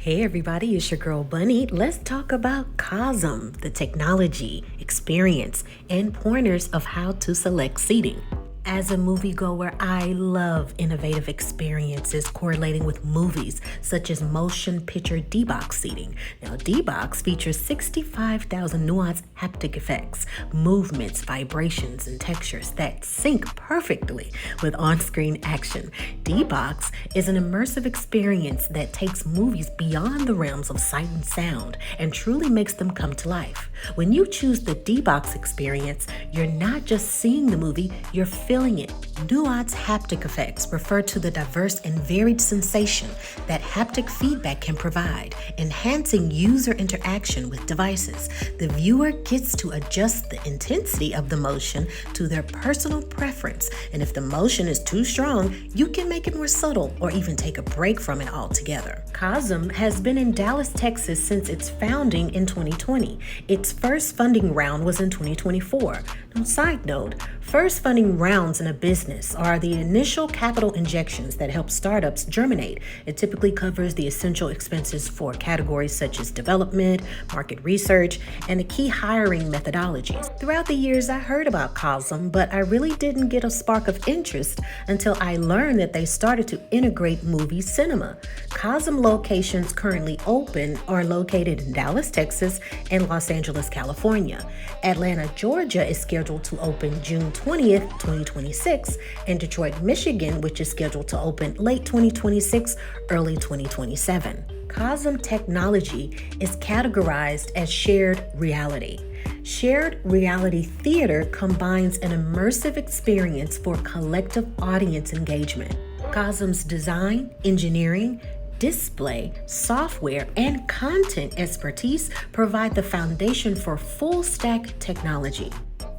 Hey everybody, it's your girl Bunny. Let's talk about COSM, the technology, experience, and pointers of how to select seating. As a moviegoer, I love innovative experiences correlating with movies, such as motion picture D-Box seating. Now, D-Box features 65,000 nuanced haptic effects, movements, vibrations, and textures that sync perfectly with on-screen action. D-Box is an immersive experience that takes movies beyond the realms of sight and sound and truly makes them come to life. When you choose the D-Box experience, you're not just seeing the movie, you're feeling it. Nuanced haptic effects refer to the diverse and varied sensation that haptic feedback can provide, enhancing user interaction with devices. The viewer gets to adjust the intensity of the motion to their personal preference, and if the motion is too strong, you can make it more subtle or even take a break from it altogether. COSM has been in Dallas, Texas since its founding in 2020. Its first funding round was in 2024. On side note, first funding rounds in a business are the initial capital injections that help startups germinate. It typically covers the essential expenses for categories such as development, market research, and the key hiring methodologies. Throughout the years, I heard about COSM, but I really didn't get a spark of interest until I learned that they started to integrate movie cinema. COSM locations currently open are located in Dallas, Texas, and Los Angeles, California. Atlanta, Georgia is scheduled to open June 20th, 2026, and Detroit, Michigan, which is scheduled to open late 2026, early 2027. COSM technology is categorized as shared reality. Shared reality theater combines an immersive experience for collective audience engagement. COSM's design, engineering, display, software, and content expertise provide the foundation for full-stack technology.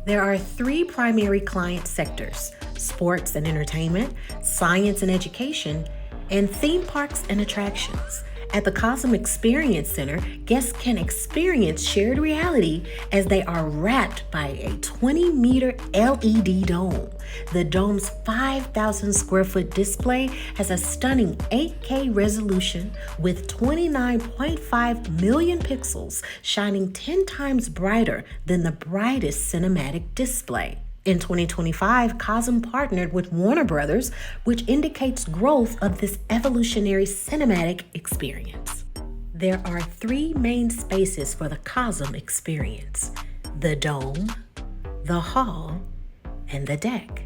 There are three primary client sectors: sports and entertainment, science and education, and theme parks and attractions. At the COSM Experience Center, guests can experience shared reality as they are wrapped by a 20-meter LED dome. The dome's 5,000 square foot display has a stunning 8K resolution with 29.5 million pixels, shining 10 times brighter than the brightest cinematic display. In 2025, COSM partnered with Warner Brothers, which indicates growth of this evolutionary cinematic experience. There are three main spaces for the COSM experience: the dome, the hall, and the deck.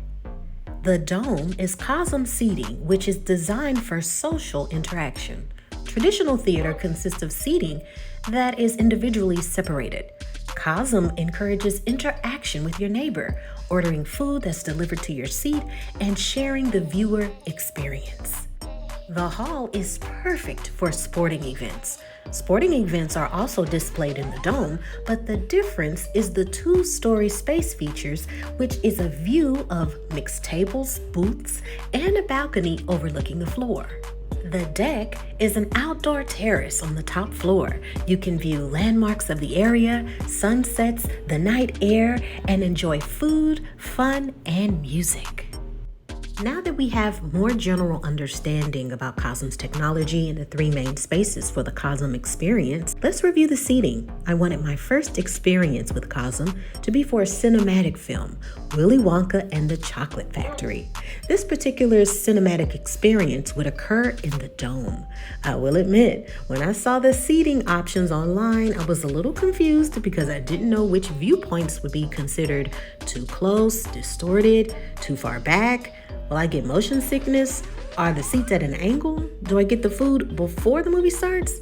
The dome is COSM seating, which is designed for social interaction. Traditional theater consists of seating that is individually separated. COSM encourages interaction with your neighbor, ordering food that's delivered to your seat, and sharing the viewer experience. The hall is perfect for sporting events. Sporting events are also displayed in the dome, but the difference is the two-story space features, which is a view of mixed tables, booths, and a balcony overlooking the floor. The deck is an outdoor terrace on the top floor. You can view landmarks of the area, sunsets, the night air, and enjoy food, fun, and music. Now that we have more general understanding about COSM's technology and the three main spaces for the COSM experience, let's review the seating. I wanted my first experience with COSM to be for a cinematic film, Willy Wonka and the Chocolate Factory. This particular cinematic experience would occur in the dome. I will admit, when I saw the seating options online, I was a little confused because I didn't know which viewpoints would be considered too close, distorted, too far back. Will I get motion sickness? Are the seats at an angle? Do I get the food before the movie starts?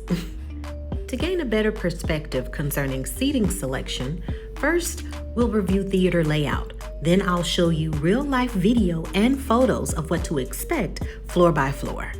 To gain a better perspective concerning seating selection, first we'll review theater layout. Then I'll show you real-life video and photos of what to expect floor by floor.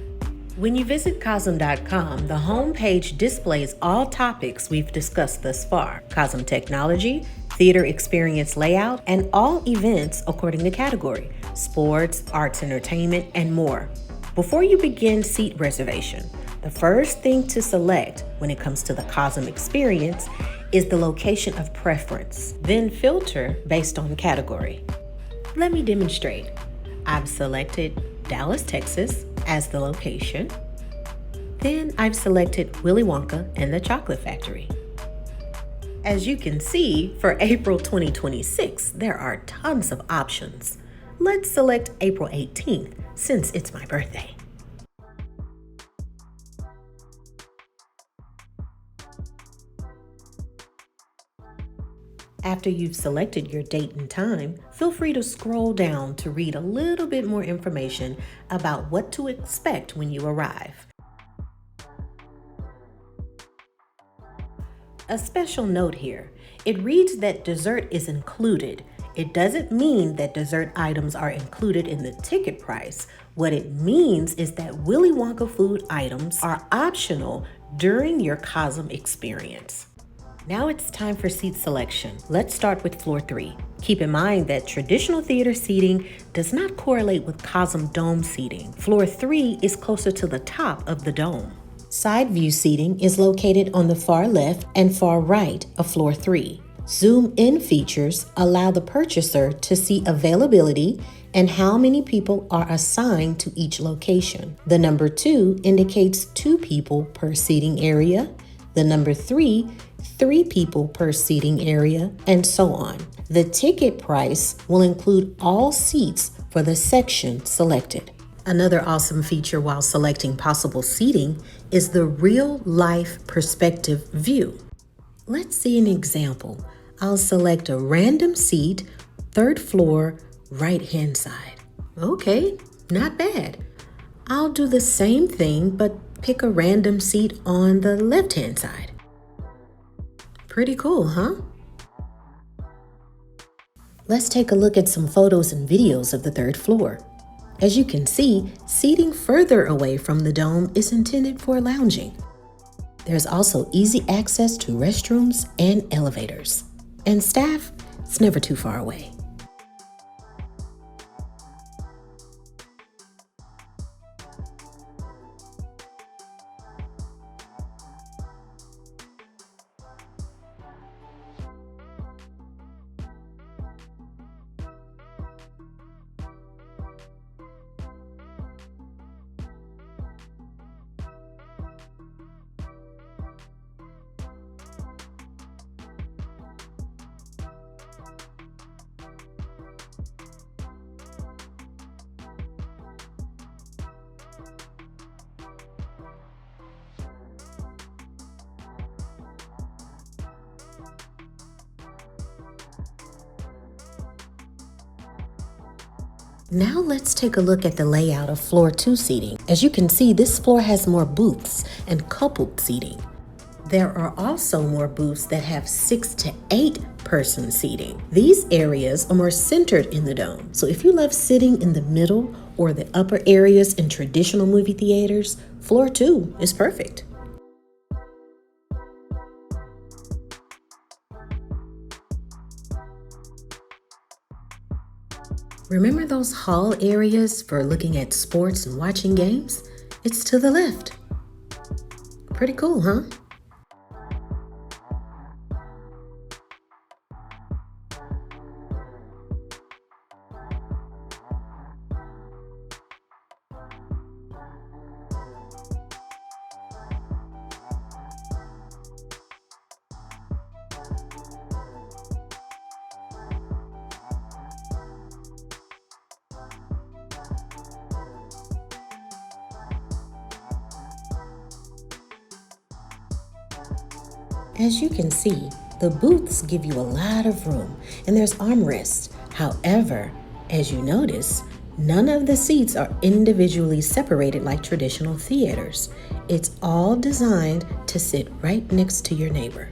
When you visit COSM.com, the homepage displays all topics we've discussed thus far: COSM technology, theater experience layout, and all events according to category: sports, arts, entertainment, and more. Before you begin seat reservation, the first thing to select when it comes to the COSM experience is the location of preference. Then filter based on category. Let me demonstrate. I've selected Dallas, Texas as the location. Then I've selected Willy Wonka and the Chocolate Factory. As you can see, for April 2026, there are tons of options. Let's select April 18th since it's my birthday. After you've selected your date and time, feel free to scroll down to read a little bit more information about what to expect when you arrive. A special note here, it reads that dessert is included. It doesn't mean that dessert items are included in the ticket price. What it means is that Willy Wonka food items are optional during your COSM experience. Now it's time for seat selection. Let's start with floor 3. Keep in mind that traditional theater seating does not correlate with COSM dome seating. Floor 3 is closer to the top of the dome. Side view seating is located on the far left and far right of floor 3. Zoom in features allow the purchaser to see availability and how many people are assigned to each location. The number 2 indicates 2 people per seating area. The number 3 people per seating area, and so on. The ticket price will include all seats for the section selected. Another awesome feature while selecting possible seating is the real-life perspective view. Let's see an example. I'll select a random seat, 3rd floor, right-hand side. Okay, not bad. I'll do the same thing, but pick a random seat on the left-hand side. Pretty cool, huh? Let's take a look at some photos and videos of the 3rd floor. As you can see, seating further away from the dome is intended for lounging. There's also easy access to restrooms and elevators. And staff, it's never too far away. Now let's take a look at the layout of floor 2 seating. As you can see, this floor has more booths and coupled seating. There are also more booths that have 6 to 8 person seating. These areas are more centered in the dome. So if you love sitting in the middle or the upper areas in traditional movie theaters, floor 2 is perfect. Remember those hall areas for looking at sports and watching games? It's to the left. Pretty cool, huh? As you can see, the booths give you a lot of room and there's armrests. However, as you notice, none of the seats are individually separated like traditional theaters. It's all designed to sit right next to your neighbor.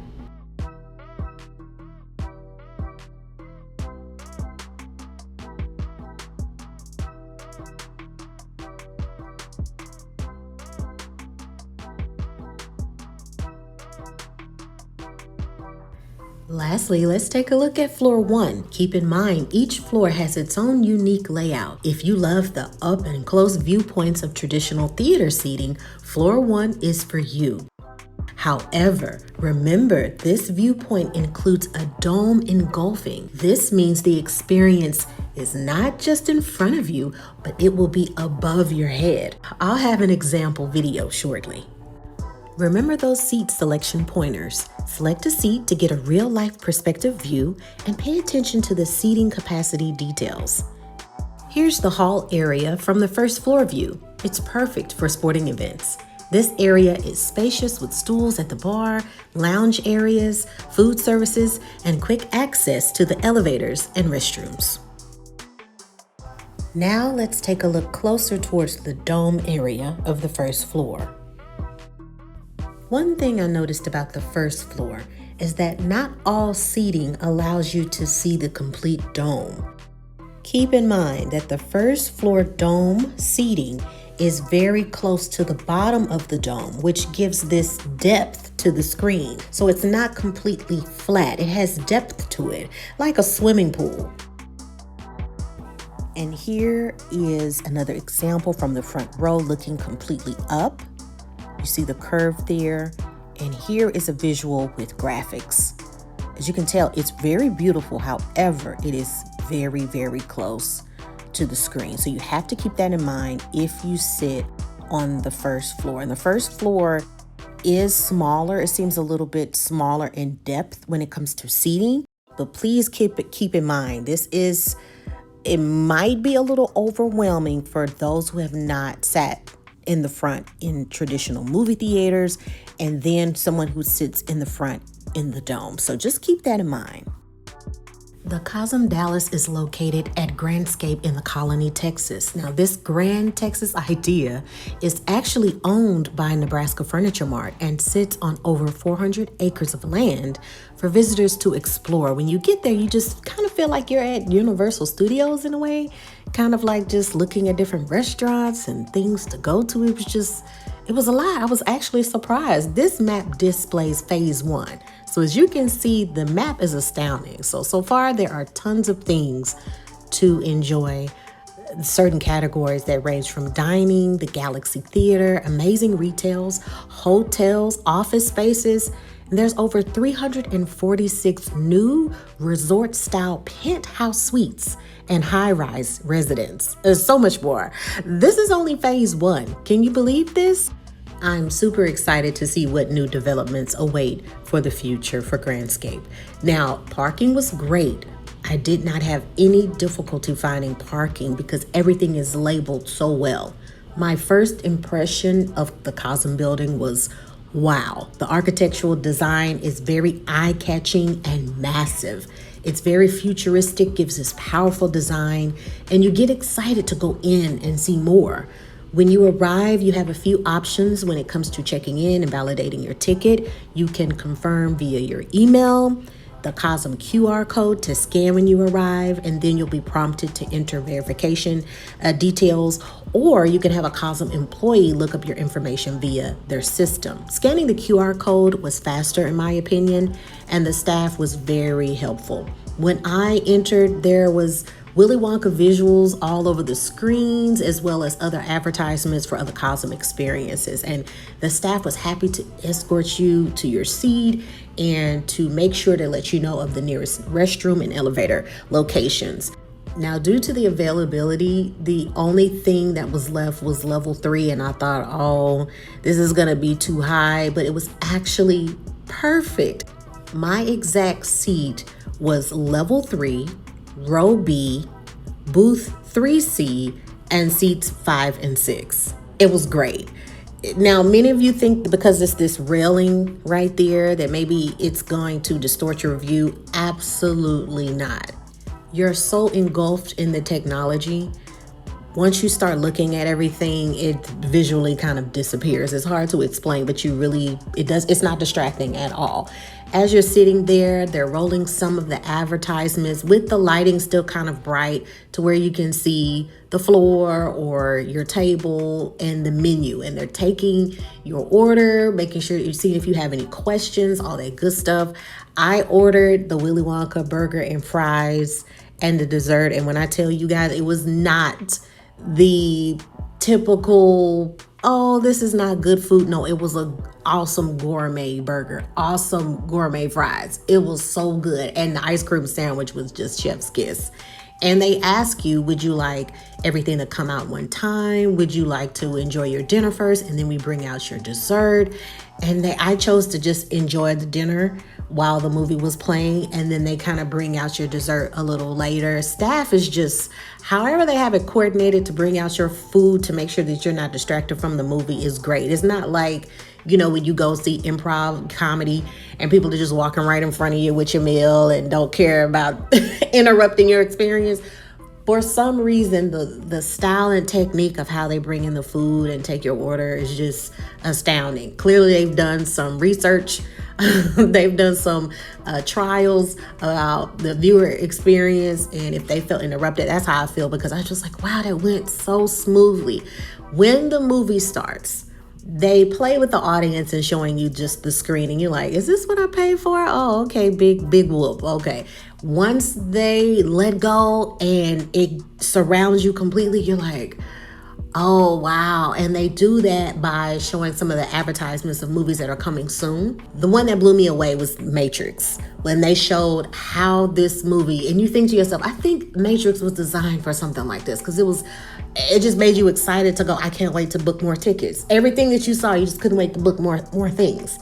Lastly, let's take a look at floor 1. Keep in mind, each floor has its own unique layout. If you love the up and close viewpoints of traditional theater seating, floor 1 is for you. However, remember, this viewpoint includes a dome engulfing. This means the experience is not just in front of you, but it will be above your head. I'll have an example video shortly. Remember those seat selection pointers. Select a seat to get a real-life perspective view and pay attention to the seating capacity details. Here's the hall area from the first floor view. It's perfect for sporting events. This area is spacious with stools at the bar, lounge areas, food services, and quick access to the elevators and restrooms. Now let's take a look closer towards the dome area of the first floor. One thing I noticed about the first floor is that not all seating allows you to see the complete dome. Keep in mind that the first floor dome seating is very close to the bottom of the dome, which gives this depth to the screen. So it's not completely flat. It has depth to it, like a swimming pool. And here is another example from the front row looking completely up. You see the curve there. And here is a visual with graphics. As you can tell, it's very beautiful. However, it is very, very close to the screen. So you have to keep that in mind if you sit on the first floor. And the first floor is smaller. It seems a little bit smaller in depth when it comes to seating. But please keep in mind, it might be a little overwhelming for those who have not sat in the front in traditional movie theaters, and then someone who sits in the front in the dome. So just keep that in mind. The COSM Dallas is located at Grandscape in the Colony, Texas. Now, this Grand Texas idea is actually owned by Nebraska Furniture Mart and sits on over 400 acres of land for visitors to explore. When you get there, you just kind of feel like you're at Universal Studios in a way, kind of like just looking at different restaurants and things to go to. It was a lot. I was actually surprised. This map displays phase 1. So as you can see, the map is astounding. So far there are tons of things to enjoy. Certain categories that range from dining, the Galaxy Theater, amazing retails, hotels, office spaces. And there's over 346 new resort-style penthouse suites and high-rise residents. There's so much more. This is only phase 1. Can you believe this? I'm super excited to see what new developments await for the future for Grandscape. Now, parking was great. I did not have any difficulty finding parking because everything is labeled so well. My first impression of the COSM building was, wow. The architectural design is very eye-catching and massive. It's very futuristic, gives this powerful design, and you get excited to go in and see more. When you arrive, you have a few options when it comes to checking in and validating your ticket. You can confirm via your email, the COSM QR code to scan when you arrive, and then you'll be prompted to enter verification details, or you can have a COSM employee look up your information via their system. Scanning the QR code was faster in my opinion, and the staff was very helpful. When I entered, there was Willy Wonka visuals all over the screens, as well as other advertisements for other COSM experiences. And the staff was happy to escort you to your seat and to make sure to let you know of the nearest restroom and elevator locations. Now, due to the availability, the only thing that was left was level 3. And I thought, oh, this is gonna be too high, but it was actually perfect. My exact seat was level 3, row B, booth 3C, and seats 5 and 6. It was great. Now, many of you think because it's this railing right there that maybe it's going to distort your view. Absolutely not. You're so engulfed in the technology. Once you start looking at everything, it visually kind of disappears. It's hard to explain, but it's not distracting at all. As you're sitting there, they're rolling some of the advertisements with the lighting still kind of bright to where you can see the floor or your table and the menu. And they're taking your order, making sure you see if you have any questions, all that good stuff. I ordered the Willy Wonka burger and fries and the dessert. And when I tell you guys, it was not the typical, oh, this is not good food. No, it was an awesome gourmet burger, awesome gourmet fries. It was so good. And the ice cream sandwich was just chef's kiss. And they ask you, would you like everything to come out one time? Would you like to enjoy your dinner first? And then we bring out your dessert. And I chose to just enjoy the dinner while the movie was playing. And then they kind of bring out your dessert a little later. Staff is just, however they have it coordinated to bring out your food to make sure that you're not distracted from the movie is great. It's not like, you know, when you go see improv comedy and people are just walking right in front of you with your meal and don't care about interrupting your experience. For some reason, the style and technique of how they bring in the food and take your order is just astounding. Clearly, they've done some research. They've done some trials about the viewer experience. And if they felt interrupted, that's how I feel, because I was just like, wow, that went so smoothly. When the movie starts, they play with the audience and showing you just the screen, and you're like, is this what I paid for? Oh, okay, big whoop. Okay. Once they let go and it surrounds you completely, you're like, oh, wow. And they do that by showing some of the advertisements of movies that are coming soon. The one that blew me away was Matrix, when they showed how this movie, and you think to yourself, I think Matrix was designed for something like this, because it just made you excited to go, I can't wait to book more tickets. Everything that you saw, you just couldn't wait to book more things.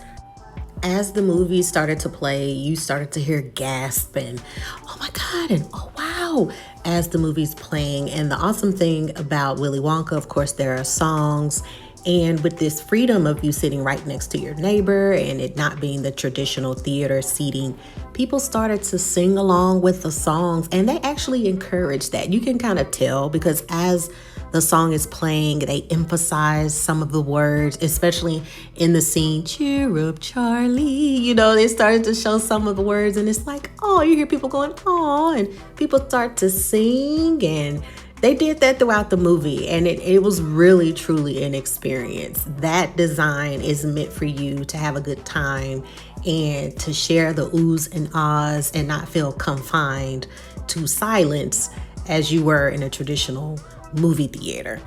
As the movie started to play, you started to hear gasp and, oh my God, and oh wow, as the movie's playing. And the awesome thing about Willy Wonka, of course, there are songs. And with this freedom of you sitting right next to your neighbor and it not being the traditional theater seating, people started to sing along with the songs, and they actually encourage that. You can kind of tell, because as the song is playing, they emphasize some of the words, especially in the scene, cheer up, Charlie. You know, they started to show some of the words, and it's like, oh, you hear people going, oh, and people start to sing. And they did that throughout the movie, and it was really, truly an experience. That design is meant for you to have a good time and to share the oohs and ahs and not feel confined to silence as you were in a traditional movie theater.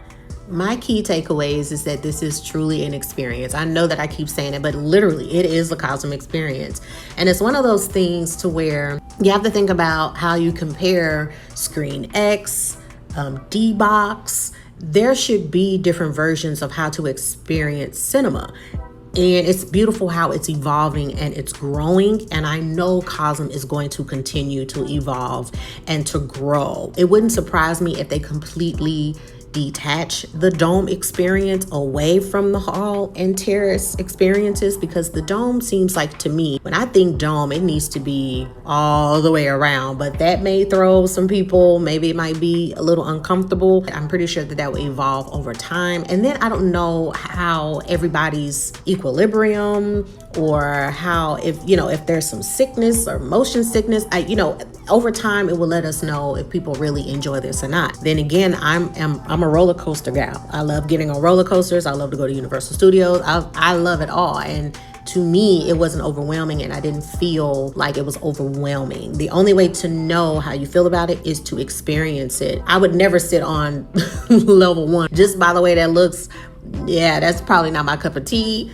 My key takeaways is that this is truly an experience. I know that I keep saying it, but literally it is a COSM experience. And it's one of those things to where you have to think about how you compare Screen X, D-Box. There should be different versions of how to experience cinema. And it's beautiful how it's evolving and it's growing. And I know COSM is going to continue to evolve and to grow. It wouldn't surprise me if they completely detach the dome experience away from the hall and terrace experiences, because the dome seems like, to me, when I think dome, it needs to be all the way around. But that may throw some people, maybe it might be a little uncomfortable. I'm pretty sure that will evolve over time. And then I don't know how everybody's equilibrium, or how, if there's some sickness or motion sickness, over time it will let us know if people really enjoy this or not. Then again, I'm a roller coaster gal. I love getting on roller coasters. I love to go to Universal Studios. I love it all. And to me, it wasn't overwhelming, and I didn't feel like it was overwhelming. The only way to know how you feel about it is to experience it. I would never sit on level 1 just by the way that looks. Yeah, that's probably not my cup of tea.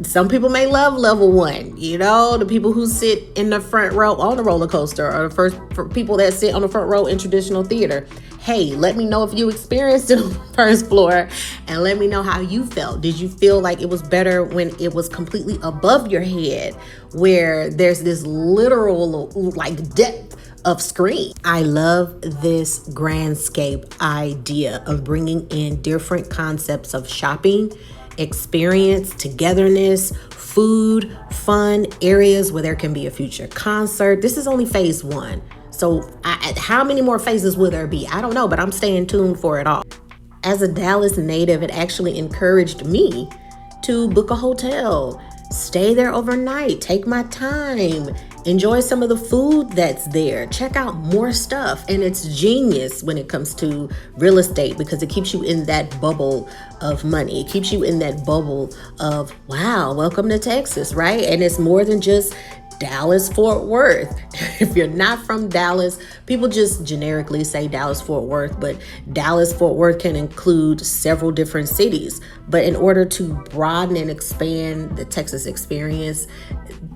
Some people may love level 1, the people who sit in the front row on the roller coaster, or for people that sit on the front row in traditional theater. Hey, let me know if you experienced it on the first floor, and let me know how you felt. Did you feel like it was better when it was completely above your head, where there's this literal depth of screen? I love this grandscape idea of bringing in different concepts of shopping, experience, togetherness, food, fun, areas where there can be a future concert. This is only phase 1. So how many more phases will there be? I don't know, but I'm staying tuned for it all. As a Dallas native, it actually encouraged me to book a hotel, stay there overnight, take my time, enjoy some of the food that's there, check out more stuff. And it's genius when it comes to real estate, because it keeps you in that bubble of money. It keeps you in that bubble of, wow, welcome to Texas, right? And it's more than just Dallas, Fort Worth. If you're not from Dallas, people just generically say Dallas, Fort Worth, but Dallas, Fort Worth can include several different cities. But in order to broaden and expand the Texas experience,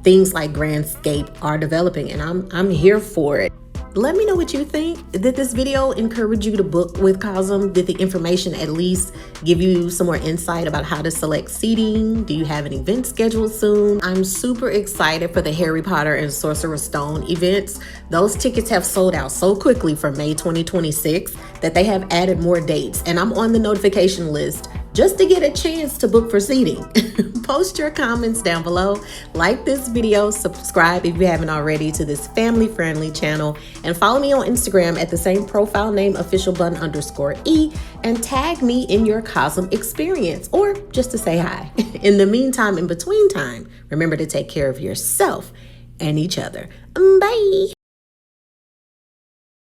things like Grandscape are developing, and I'm here for it. Let me know what you think. Did this video encourage you to book with COSM? Did the information at least give you some more insight about how to select seating? Do you have an event scheduled soon? I'm super excited for the Harry Potter and Sorcerer's Stone events. Those tickets have sold out so quickly for May 2026 that they have added more dates, and I'm on the notification list just to get a chance to book for seating. Post your comments down below, like this video, subscribe if you haven't already to this family-friendly channel, and follow me on Instagram at the same profile name, officialbun_e, and tag me in your COSM experience, or just to say hi. In the meantime, in between time, remember to take care of yourself and each other. Bye.